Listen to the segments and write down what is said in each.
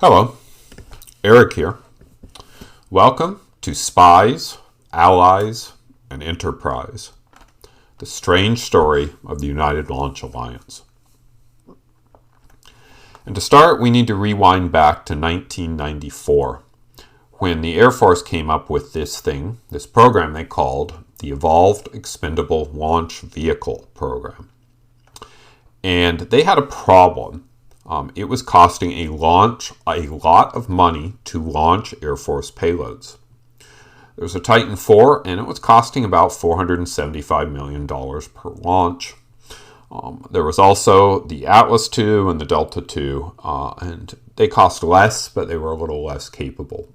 Hello, Eric here. Welcome to Spies, Allies, and Enterprise, the strange story of the United Launch Alliance. And to start, we need to rewind back to 1994, when the Air Force came up with this program they called the Evolved Expendable Launch Vehicle Program. And they had a problem. It was costing a lot of money to launch Air Force payloads. There was a Titan IV, and it was costing about $475 million per launch. There was also the Atlas II and the Delta II, and they cost less, but they were a little less capable.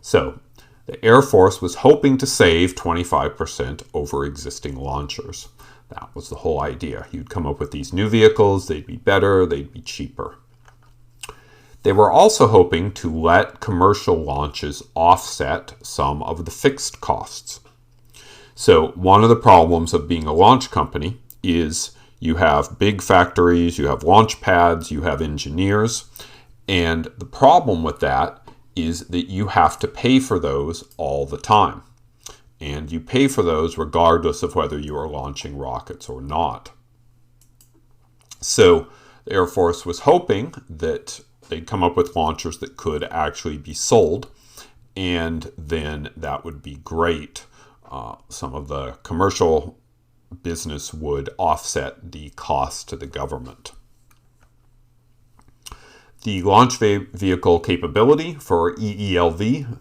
So the Air Force was hoping to save 25% over existing launchers. That was the whole idea. You'd come up with these new vehicles, they'd be better, they'd be cheaper. They were also hoping to let commercial launches offset some of the fixed costs. So one of the problems of being a launch company is you have big factories, you have launch pads, you have engineers, and the problem with that is that you have to pay for those all the time. And you pay for those regardless of whether you are launching rockets or not. So the Air Force was hoping that they'd come up with launchers that could actually be sold, and then that would be great. Some of the commercial business would offset the cost to the government. The launch vehicle capability for EELV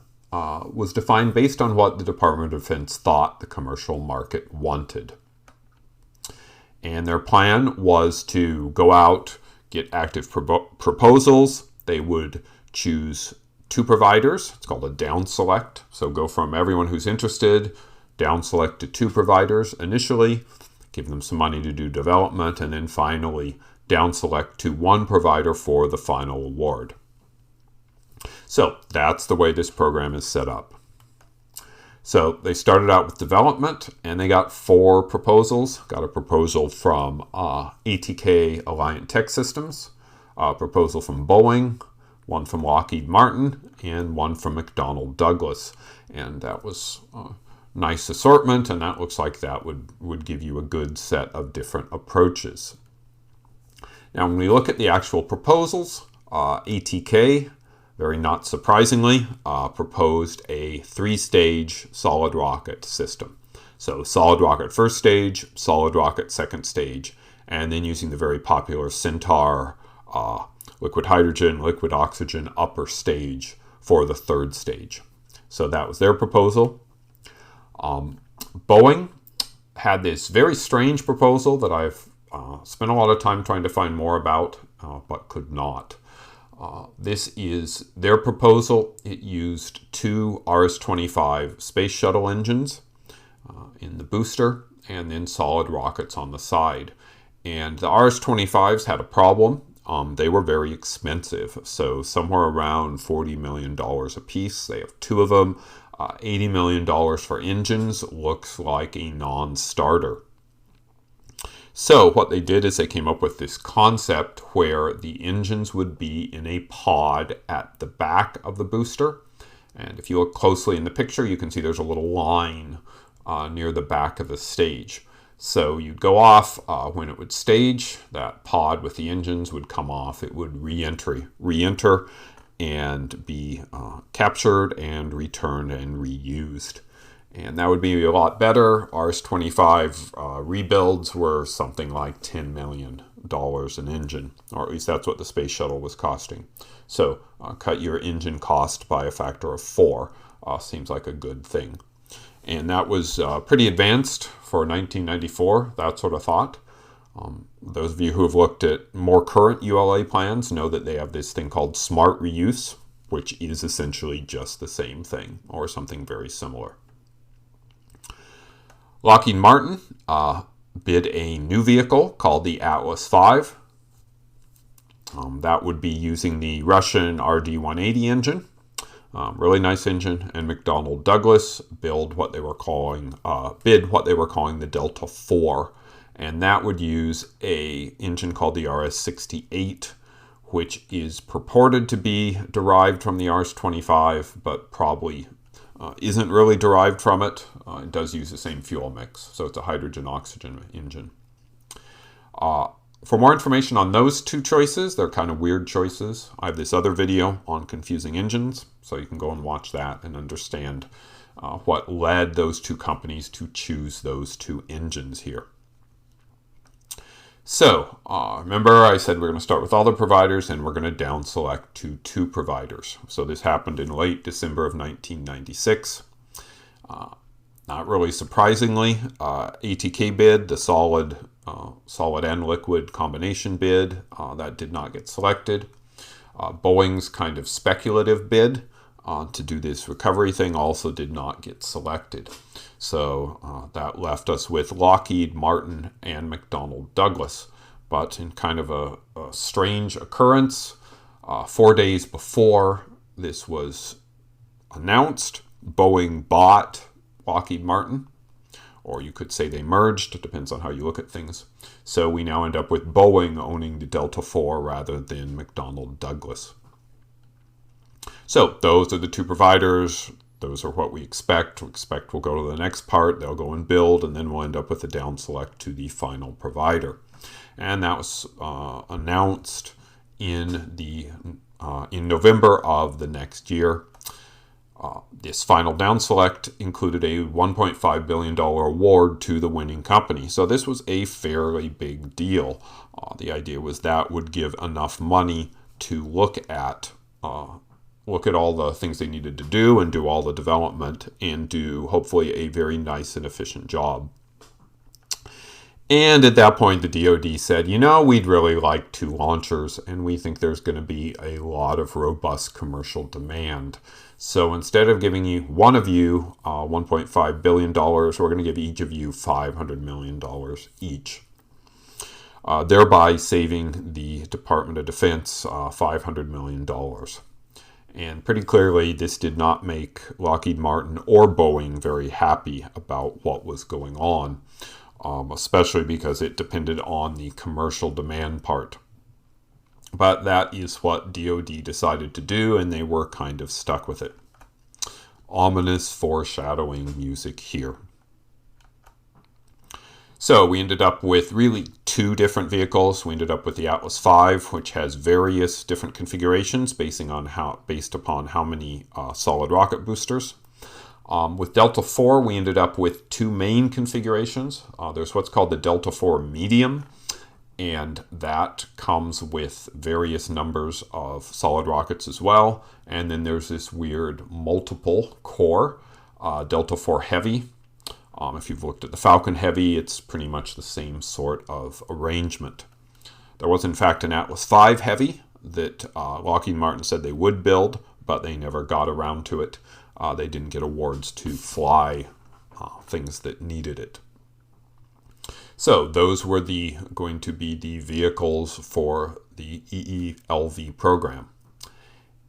was defined based on what the Department of Defense thought the commercial market wanted. And their plan was to go out, get active proposals. They would choose two providers. It's called a downselect. So go from everyone who's interested, downselect to two providers initially, give them some money to do development, and then finally downselect to one provider for the final award. So that's the way this program is set up. So they started out with development, and they got 4 proposals. Got a proposal from ATK Alliant Tech Systems, a proposal from Boeing, one from Lockheed Martin, and one from McDonnell Douglas. And that was a nice assortment, and that looks like that would give you a good set of different approaches. Now, when we look at the actual proposals, ATK, very not surprisingly, proposed a 3-stage solid rocket system. So solid rocket first stage, solid rocket second stage, and then using the very popular Centaur liquid hydrogen, liquid oxygen upper stage for the 3rd stage. So that was their proposal. Boeing had this very strange proposal that I've spent a lot of time trying to find more about, but could not. This is their proposal. It used 2 RS-25 space shuttle engines in the booster and then solid rockets on the side. And the RS-25s had a problem. They were very expensive, so somewhere around $40 million a piece. They have 2 of them. $80 million for engines looks like a non-starter. So what they did is they came up with this concept where the engines would be in a pod at the back of the booster. And if you look closely in the picture, you can see there's a little line near the back of the stage. So you'd go off when it would stage, that pod with the engines would come off. It would re-enter and be captured and returned and reused. And that would be a lot better. RS-25 rebuilds were something like $10 million an engine, or at least that's what the space shuttle was costing. So cut your engine cost by a factor of 4. Seems like a good thing. And that was pretty advanced for 1994, that sort of thought. Those of you who have looked at more current ULA plans know that they have this thing called smart reuse, which is essentially just the same thing or something very similar. Lockheed Martin bid a new vehicle called the Atlas V. That would be using the Russian RD-180 engine. Really nice engine. And McDonnell Douglas bid what they were calling the Delta IV. And that would use a engine called the RS-68, which is purported to be derived from the Rs-25, but probably isn't really derived from it. It does use the same fuel mix, so it's a hydrogen-oxygen engine. For more information on those two choices, they're kind of weird choices, I have this other video on confusing engines, so you can go and watch that and understand what led those two companies to choose those two engines here. So, remember I said we're going to start with all the providers and we're going to down select to two providers. So this happened in late December of 1996. Not really surprisingly, ATK bid, the solid and liquid combination bid, that did not get selected. Boeing's kind of speculative bid to do this recovery thing also did not get selected. So that left us with Lockheed Martin and McDonnell Douglas. But in kind of a strange occurrence, 4 days before this was announced, Boeing bought Lockheed Martin, or you could say they merged, it depends on how you look at things. So we now end up with Boeing owning the Delta IV rather than McDonnell Douglas. So those are the two providers. Those are what we expect. We expect we'll go to the next part, they'll go and build, and then we'll end up with a down select to the final provider. And that was announced in November of the next year. This final down select included a $1.5 billion award to the winning company. So this was a fairly big deal. The idea was that would give enough money to look at all the things they needed to do and do all the development and do hopefully a very nice and efficient job. And at that point, the DoD said, you know, we'd really like two launchers and we think there's going to be a lot of robust commercial demand. So instead of giving one of you $1.5 billion, we're going to give each of you $500 million each. Thereby saving the Department of Defense $500 million. And pretty clearly, this did not make Lockheed Martin or Boeing very happy about what was going on, especially because it depended on the commercial demand part. But that is what DoD decided to do, and they were kind of stuck with it. Ominous foreshadowing music here. So we ended up with really two different vehicles. We ended up with the Atlas V, which has various different configurations based upon how many solid rocket boosters. With Delta IV, we ended up with two main configurations. There's what's called the Delta IV Medium, and that comes with various numbers of solid rockets as well. And then there's this weird multiple core Delta IV Heavy. If you've looked at the Falcon Heavy, it's pretty much the same sort of arrangement. There was in fact an Atlas V Heavy that Lockheed Martin said they would build, but they never got around to it. They didn't get awards to fly things that needed it. So those were going to be the vehicles for the EELV program.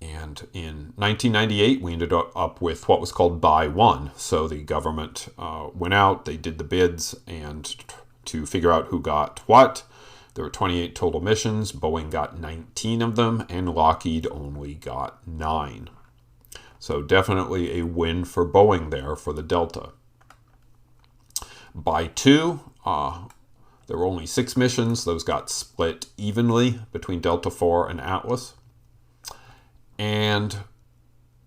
And in 1998, we ended up with what was called Buy One. So the government went out, they did the bids, and to figure out who got what. There were 28 total missions. Boeing got 19 of them, and Lockheed only got 9. So definitely a win for Boeing there for the Delta. Buy Two, there were only 6 missions. Those got split evenly between Delta IV and Atlas. And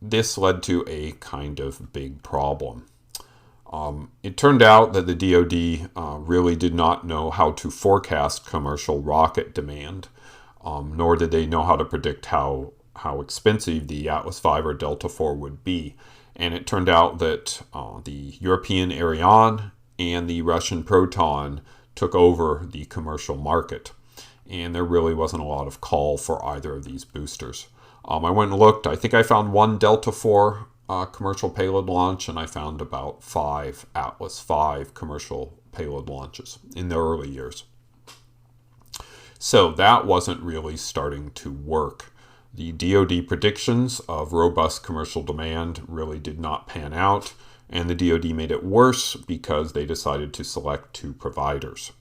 this led to a kind of big problem. It turned out that the DoD really did not know how to forecast commercial rocket demand, nor did they know how to predict how expensive the Atlas V or Delta IV would be. And it turned out that the European Ariane and the Russian Proton took over the commercial market. And there really wasn't a lot of call for either of these boosters. I went and looked. I think I found one Delta IV commercial payload launch, and I found about 5 Atlas V commercial payload launches in the early years. So that wasn't really starting to work. The DoD predictions of robust commercial demand really did not pan out, and the DoD made it worse because they decided to select 2 providers.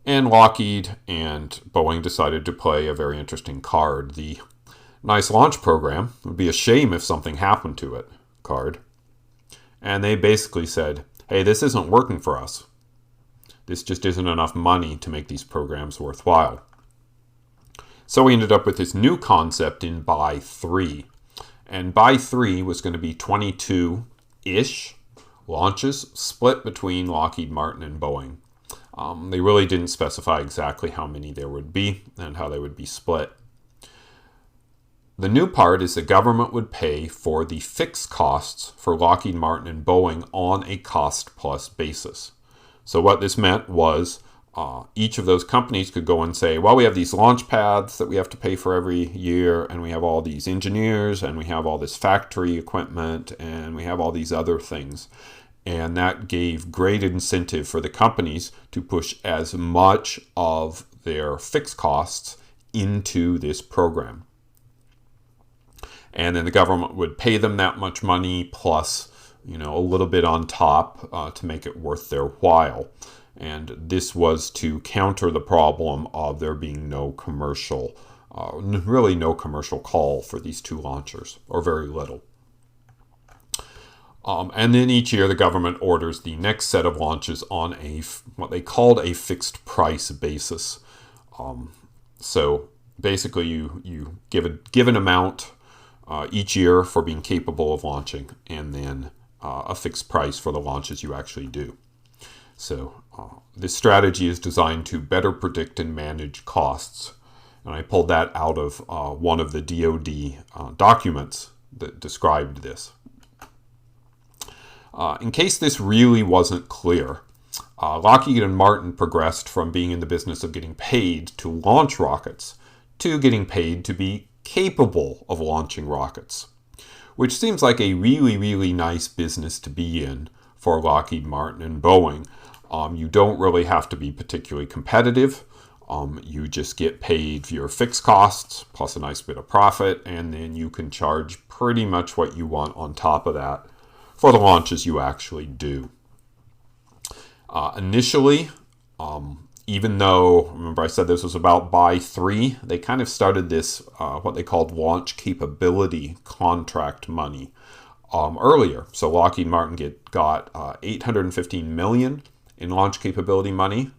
And Lockheed and Boeing decided to play a very interesting card. The nice launch program, it would be a shame if something happened to it card. And they basically said, hey, this isn't working for us. This just isn't enough money to make these programs worthwhile. So we ended up with this new concept in Buy 3. And Buy 3 was going to be 22-ish launches split between Lockheed Martin and Boeing. They really didn't specify exactly how many there would be and how they would be split. The new part is the government would pay for the fixed costs for Lockheed Martin and Boeing on a cost-plus basis. So what this meant was each of those companies could go and say, well, we have these launch pads that we have to pay for every year, and we have all these engineers, and we have all this factory equipment, and we have all these other things. And that gave great incentive for the companies to push as much of their fixed costs into this program. And then the government would pay them that much money plus, a little bit on top to make it worth their while. And this was to counter the problem of there being no commercial call for these two launchers, or very little. And then each year the government orders the next set of launches on what they called a fixed price basis. So basically you give an amount each year for being capable of launching, and then a fixed price for the launches you actually do. So this strategy is designed to better predict and manage costs. And I pulled that out of one of the DoD documents that described this. In case this really wasn't clear, Lockheed and Martin progressed from being in the business of getting paid to launch rockets to getting paid to be capable of launching rockets, which seems like a really, really nice business to be in for Lockheed Martin and Boeing. You don't really have to be particularly competitive. You just get paid for your fixed costs plus a nice bit of profit, and then you can charge pretty much what you want on top of that for the launches you actually do. Initially, even though, remember I said this was about Buy 3, they kind of started this, what they called launch capability contract money earlier. So Lockheed Martin got $815 million in launch capability money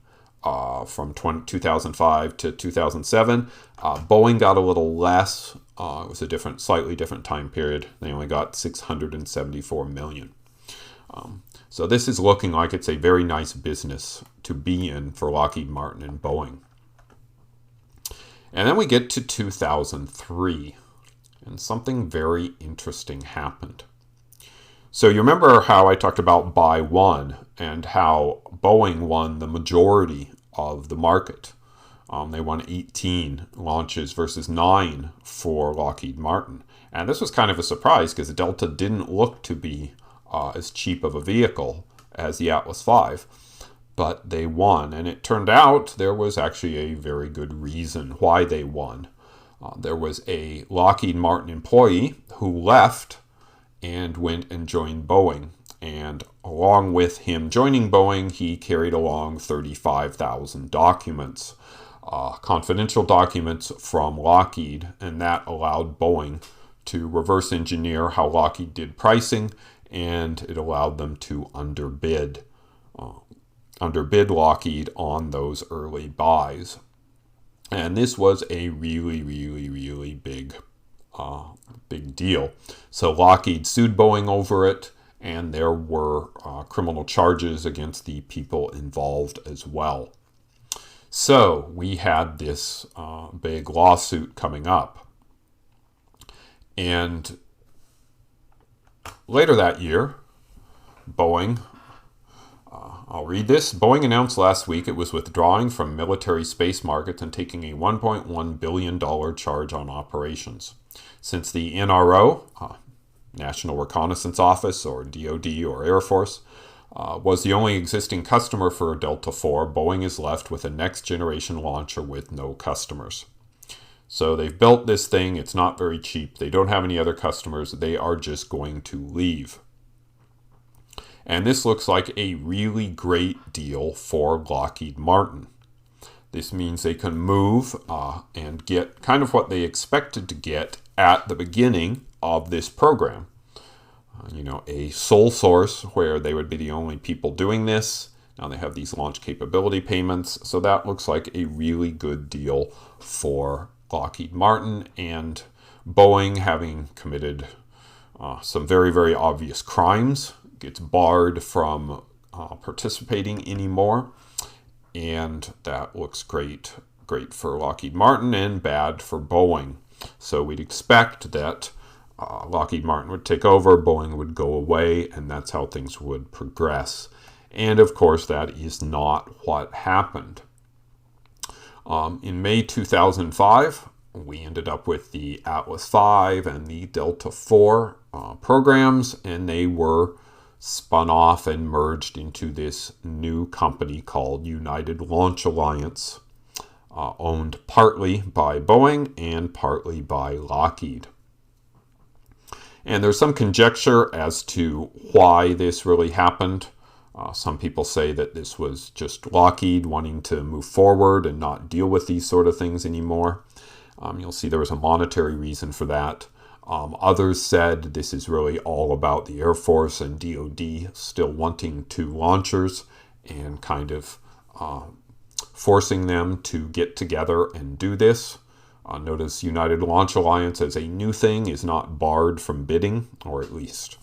from 2005 to 2007. Boeing got a little less. It was a slightly different time period. They only got $674 million. So this is looking like it's a very nice business to be in for Lockheed Martin and Boeing. And then we get to 2003, and something very interesting happened. So you remember how I talked about Buy 1 and how Boeing won the majority of the market. They won 18 launches versus 9 for Lockheed Martin. And this was kind of a surprise because the Delta didn't look to be as cheap of a vehicle as the Atlas V, but they won. And it turned out there was actually a very good reason why they won. There was a Lockheed Martin employee who left and went and joined Boeing. And along with him joining Boeing, he carried along 35,000 documents, confidential documents from Lockheed, and that allowed Boeing to reverse engineer how Lockheed did pricing, and it allowed them to underbid Lockheed on those early buys. And this was a really, really, really big deal. So Lockheed sued Boeing over it, and there were criminal charges against the people involved as well. So we had this big lawsuit coming up. And later that year, Boeing, I'll read this. Boeing announced last week it was withdrawing from military space markets and taking a $1.1 billion charge on operations. Since the NRO, National Reconnaissance Office, or DoD, or Air Force, was the only existing customer for Delta IV, Boeing is left with a next-generation launcher with no customers. So they've built this thing. It's not very cheap. They don't have any other customers. They are just going to leave. And this looks like a really great deal for Lockheed Martin. This means they can move and get kind of what they expected to get at the beginning of this program. A sole source where they would be the only people doing this. Now they have these launch capability payments. So that looks like a really good deal for Lockheed Martin, and Boeing, having committed some very, very obvious crimes, gets barred from participating anymore. And that looks great for Lockheed Martin and bad for Boeing. So we'd expect that Lockheed Martin would take over, Boeing would go away, and that's how things would progress. And of course, that is not what happened. In May 2005, we ended up with the Atlas V and the Delta IV programs, and they were spun off and merged into this new company called United Launch Alliance, owned partly by Boeing and partly by Lockheed. And there's some conjecture as to why this really happened. Some people say that this was just Lockheed wanting to move forward and not deal with these sort of things anymore. You'll see there was a monetary reason for that. Others said this is really all about the Air Force and DoD still wanting two launchers and kind of forcing them to get together and do this. Notice United Launch Alliance as a new thing is not barred from bidding, or at least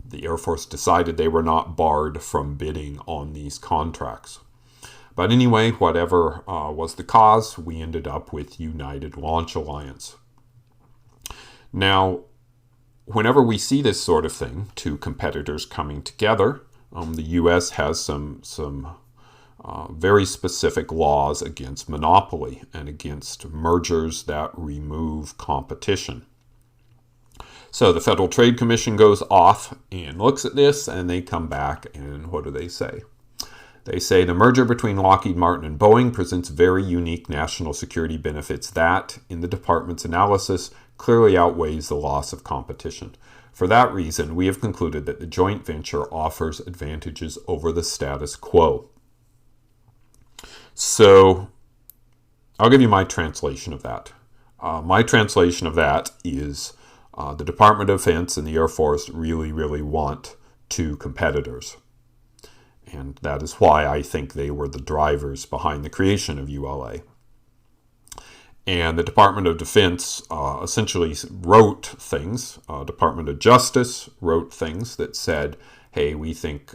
the Air Force decided they were not barred from bidding on these contracts. But anyway, whatever was the cause, we ended up with United Launch Alliance. Now, whenever we see this sort of thing, two competitors coming together, the U.S. has some very specific laws against monopoly and against mergers that remove competition. So the Federal Trade Commission goes off and looks at this, and they come back, and what do they say? They say the merger between Lockheed Martin and Boeing presents very unique national security benefits that, in the department's analysis, clearly outweighs the loss of competition. For that reason, we have concluded that the joint venture offers advantages over the status quo. So I'll give you my translation of that. My translation of that is the Department of Defense and the Air Force really, really want two competitors. And that is why I think they were the drivers behind the creation of ULA. And the Department of Defense essentially wrote things. Department of Justice wrote things that said, hey, we think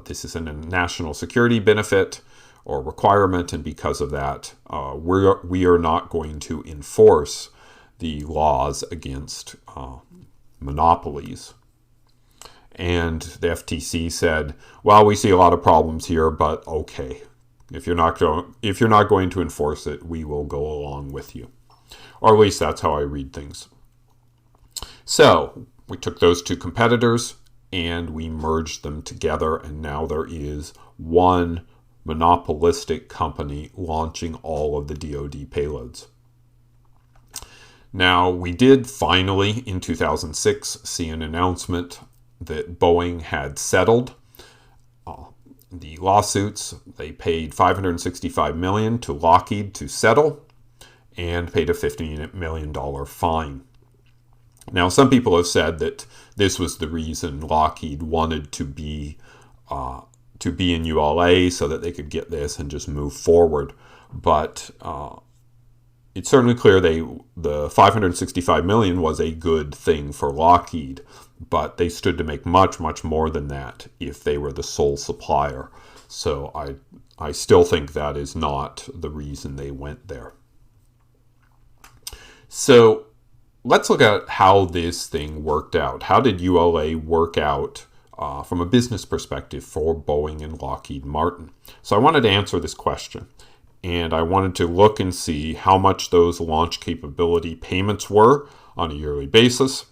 this is a national security benefit or requirement, and because of that, we are not going to enforce the laws against monopolies. And the FTC said, well, we see a lot of problems here, but okay, if you're not going to enforce it, we will go along with you. Or at least that's how I read things. So we took those two competitors and we merged them together, and now there is one monopolistic company launching all of the DoD payloads. Now, we did finally, in 2006, see an announcement that Boeing had settled the lawsuits. They paid $565 million to Lockheed to settle and paid a $15 million fine. Now, some people have said that this was the reason Lockheed wanted to be in ULA so that they could get this and just move forward. But it's certainly clear the $565 million was a good thing for Lockheed, but they stood to make much, much more than that if they were the sole supplier. So I still think that is not the reason they went there. So let's look at how this thing worked out. How did ULA work out from a business perspective for Boeing and Lockheed Martin? So I wanted to answer this question, and I wanted to look and see how much those launch capability payments were on a yearly basis.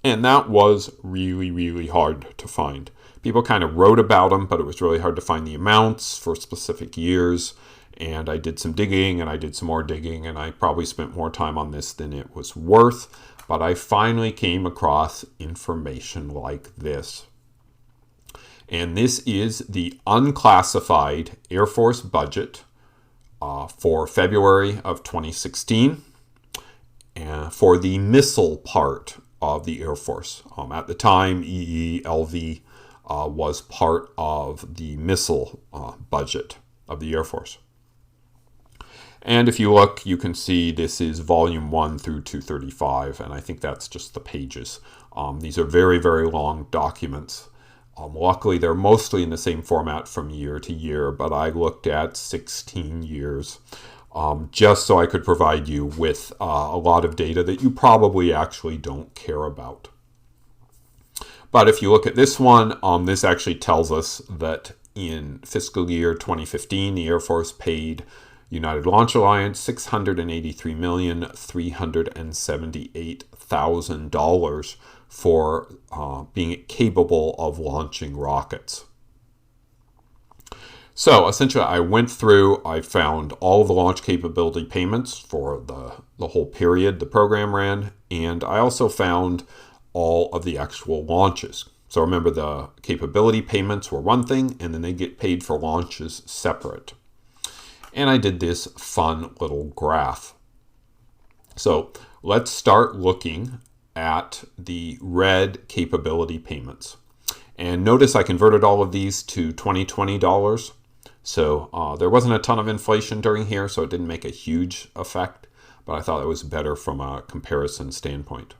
And that was really, really hard to find. People kind of wrote about them, but it was really hard to find the amounts for specific years. And I did some digging, and I did some more digging, and I probably spent more time on this than it was worth. But I finally came across information like this. And this is the unclassified Air Force budget for February of 2016 for the missile part of the Air Force. At the time, EELV was part of the missile budget of the Air Force. And if you look, you can see this is volume 1 through 235, and I think that's just the pages. These are very, very long documents. Luckily, they're mostly in the same format from year to year, but I looked at 16 years just so I could provide you with a lot of data that you probably actually don't care about. But if you look at this one, this actually tells us that in fiscal year 2015, the Air Force paid United Launch Alliance $683,378,000 for being capable of launching rockets. So essentially, I went through, I found all of the launch capability payments for the whole period the program ran, and I also found all of the actual launches. So remember, the capability payments were one thing, and then they get paid for launches separate. And I did this fun little graph. So let's start looking at the red capability payments. And notice I converted all of these to 2020 dollars. So there wasn't a ton of inflation during here, so it didn't make a huge effect, but I thought it was better from a comparison standpoint.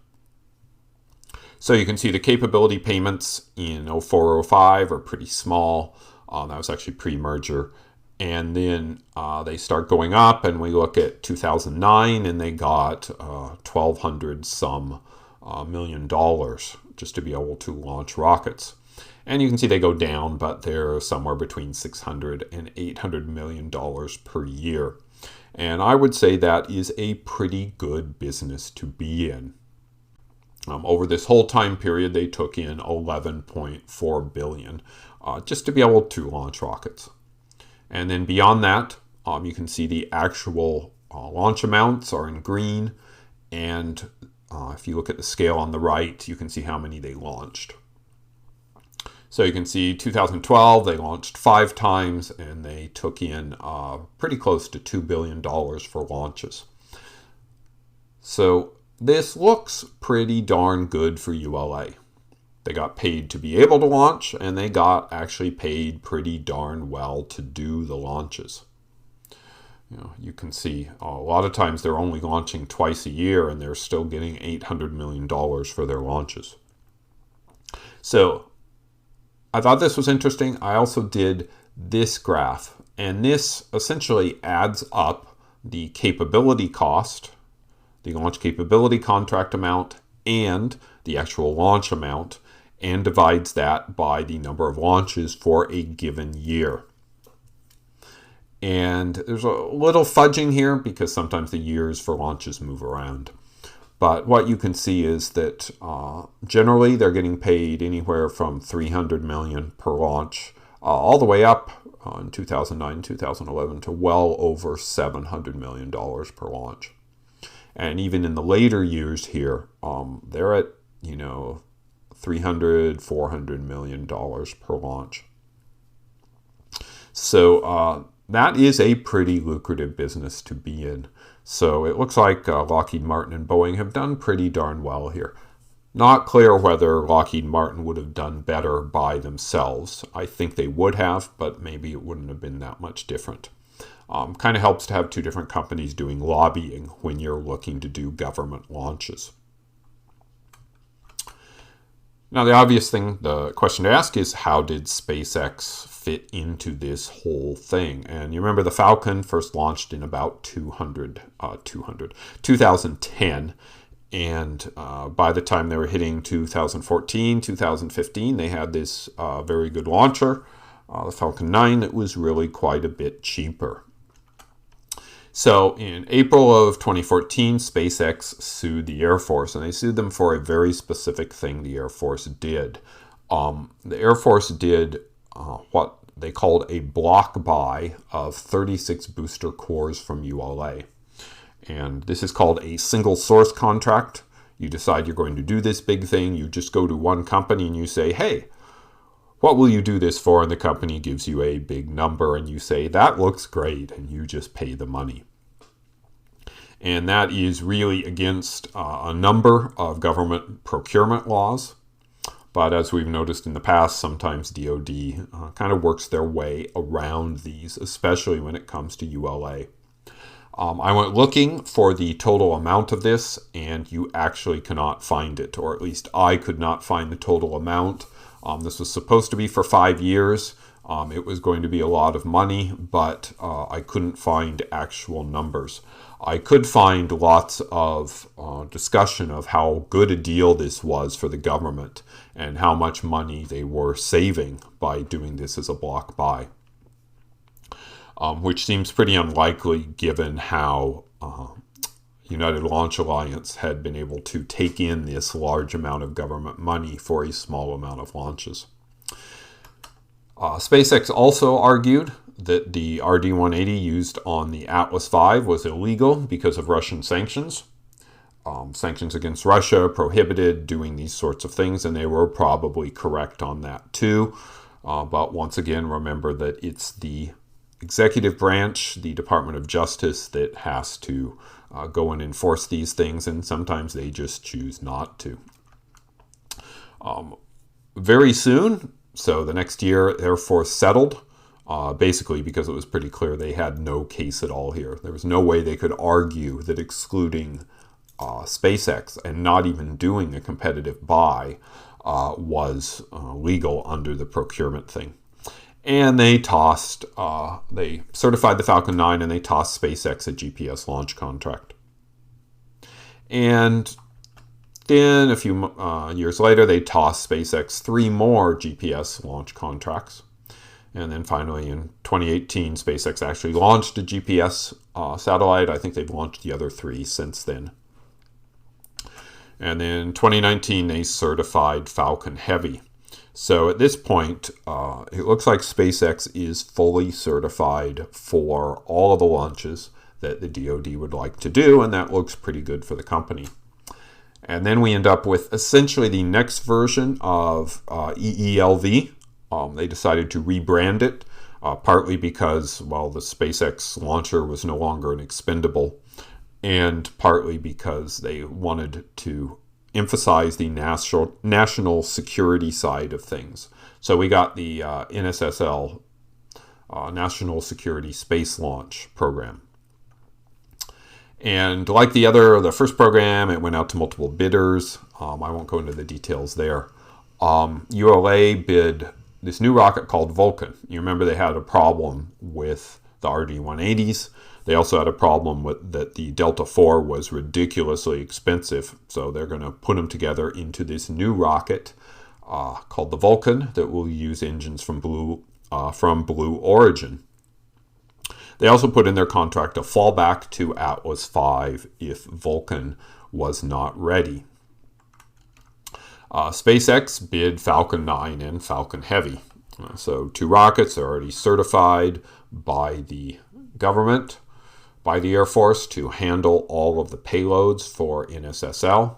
So you can see the capability payments in 04-05 are pretty small. That was actually pre-merger. And then they start going up, and we look at 2009, and they got $1,200 some million just to be able to launch rockets. And you can see they go down, but they're somewhere between $600 and $800 million per year. And I would say that is a pretty good business to be in. Over this whole time period, they took in $11.4 billion just to be able to launch rockets. And then beyond that, you can see the actual launch amounts are in green. And if you look at the scale on the right, you can see how many they launched. So you can see 2012, they launched 5 times, and they took in pretty close to $2 billion for launches. So this looks pretty darn good for ULA. They got paid to be able to launch, and they got actually paid pretty darn well to do the launches. You can see a lot of times they're only launching twice a year, and they're still getting $800 million for their launches. So I thought this was interesting. I also did this graph, and this essentially adds up the capability cost, the launch capability contract amount, and the actual launch amount, and divides that by the number of launches for a given year. And there's a little fudging here because sometimes the years for launches move around. But what you can see is that generally they're getting paid anywhere from $300 million per launch, all the way up in 2009, 2011 to well over $700 million per launch. And even in the later years here, they're at, $300, $400 million per launch. So that is a pretty lucrative business to be in. So it looks like Lockheed Martin and Boeing have done pretty darn well here. Not clear whether Lockheed Martin would have done better by themselves. I think they would have, but maybe it wouldn't have been that much different. Kind of helps to have two different companies doing lobbying when you're looking to do government launches. Now, the obvious thing, the question to ask is, how did SpaceX fit into this whole thing? And you remember the Falcon first launched in about 2010. And by the time they were hitting 2014, 2015, they had this very good launcher, the Falcon 9, that was really quite a bit cheaper. So in April of 2014, SpaceX sued the Air Force, and they sued them for a very specific thing the Air Force did. The Air Force did what they called a block buy of 36 booster cores from ULA. And this is called a single source contract. You decide you're going to do this big thing. You just go to one company and you say, hey, what will you do this for? And the company gives you a big number and you say, that looks great, and you just pay the money. And that is really against a number of government procurement laws. But as we've noticed in the past, sometimes DoD kind of works their way around these, especially when it comes to ULA. I went looking for the total amount of this, and you actually cannot find it, or at least I could not find the total amount. This was supposed to be for 5 years. It was going to be a lot of money, but I couldn't find actual numbers. I could find lots of discussion of how good a deal this was for the government and how much money they were saving by doing this as a block buy, which seems pretty unlikely given how United Launch Alliance had been able to take in this large amount of government money for a small amount of launches. SpaceX also argued that the RD-180 used on the Atlas V was illegal because of Russian sanctions. Sanctions against Russia prohibited doing these sorts of things, and they were probably correct on that too. But once again, remember that it's the executive branch, the Department of Justice, that has to go and enforce these things, and sometimes they just choose not to. Very soon, so the next year, Air Force settled, basically because it was pretty clear they had no case at all here. There was no way they could argue that excluding SpaceX and not even doing a competitive buy was legal under the procurement thing. And they they certified the Falcon 9 and they tossed SpaceX a GPS launch contract. And then a few years later, they tossed SpaceX 3 more GPS launch contracts. And then finally in 2018, SpaceX actually launched a GPS satellite. I think they've launched the other 3 since then. And then 2019, they certified Falcon Heavy. So at this point, it looks like SpaceX is fully certified for all of the launches that the DoD would like to do, and that looks pretty good for the company. And then we end up with essentially the next version of EELV. They decided to rebrand it, partly because, well, the SpaceX launcher was no longer an expendable, and partly because they wanted to emphasize the national security side of things. So we got the NSSL, National Security Space Launch Program. And like the first program, it went out to multiple bidders. I won't go into the details there. ULA bid this new rocket called Vulcan. You remember they had a problem with the RD-180s. They also had a problem with that the Delta IV was ridiculously expensive, so they're going to put them together into this new rocket called the Vulcan that will use engines from Blue Origin. They also put in their contract a fallback to Atlas V if Vulcan was not ready. SpaceX bid Falcon 9 and Falcon Heavy. So 2 rockets are already certified by the government, by the Air Force, to handle all of the payloads for NSSL.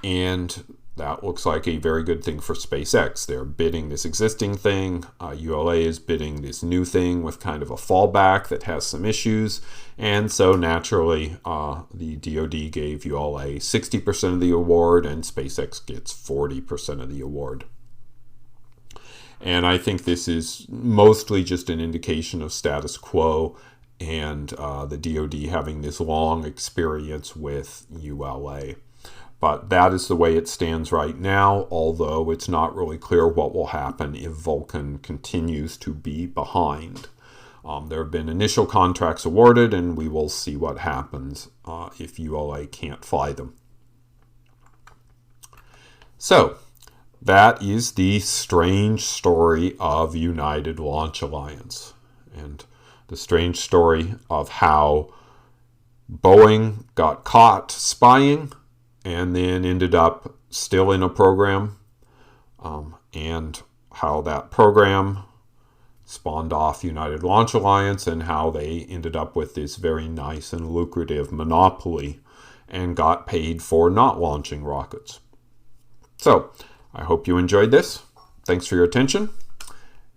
And that looks like a very good thing for SpaceX. They're bidding this existing thing. ULA is bidding this new thing with kind of a fallback that has some issues. And so naturally, the DoD gave ULA 60% of the award and SpaceX gets 40% of the award. And I think this is mostly just an indication of status quo and the DoD having this long experience with ULA. But that is the way it stands right now, although it's not really clear what will happen if Vulcan continues to be behind. There have been initial contracts awarded, and we will see what happens if ULA can't fly them. So, that is the strange story of United Launch Alliance, and the strange story of how Boeing got caught spying and then ended up still in a program, and how that program spawned off United Launch Alliance and how they ended up with this very nice and lucrative monopoly and got paid for not launching rockets. So, I hope you enjoyed this. Thanks for your attention,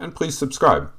and please subscribe.